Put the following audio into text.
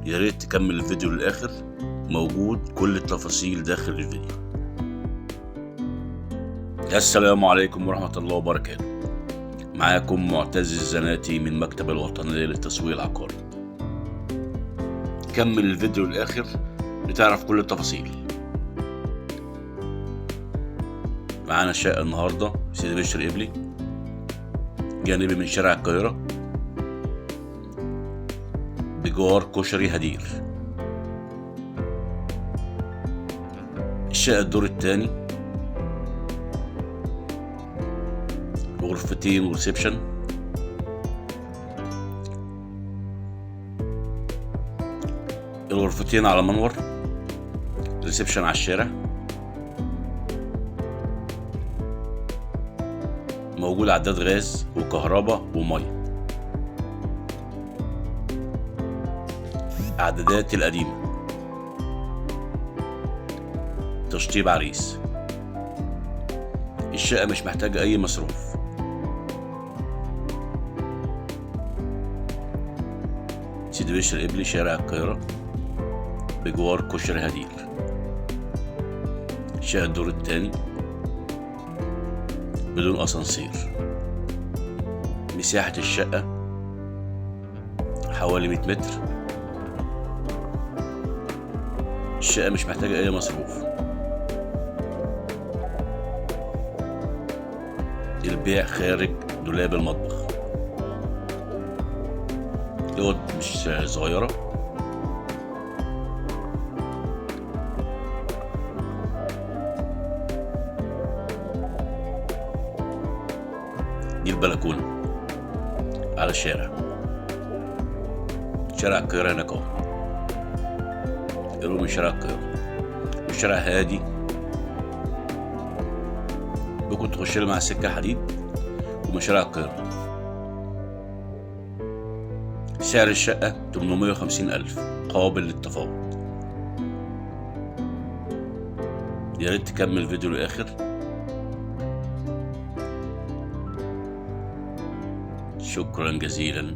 يا ريت تكمل الفيديو للآخر، موجود كل التفاصيل داخل الفيديو. السلام عليكم ورحمة الله وبركاته. معاكم معتز الزناتي من مكتب الوطنية للتسويق العقاري. كمل الفيديو للآخر لتعرف كل التفاصيل. معانا شقة النهاردة سيدي بشر قبلي، جانبي من شارع القاهرة، بجوار كشري هدير. الشقة الدور الثاني، غرفتين وريسبشن. الغرفتين على منور، ريسبشن على الشارع. موجود عداد غاز وكهرباء وميه. اعدادات القديمة، تشطيب عريس. الشقة مش محتاجة اي مصروف. سيدي بشر قبلي، شارع القاهرة، بجوار كشري هدير. الشقة الدور الثاني بدون اسانسير. مساحة الشقة حوالي 100 متر. الشقة مش محتاجة اي مصروف. البيع خارج دولاب المطبخ. اوض مش صغيرة. دي البلكونة على الشارع، شارع القاهرة هناك اهو. قرب من شارع القاهرة، والشارع هادي. ممكن تخش لي مع السكة حديد ومن شارع القاهرة. سعر الشقة 850,000 قابل للتفاوض. يا ريت تكمل الفيديو للآخر. شكرا جزيلا.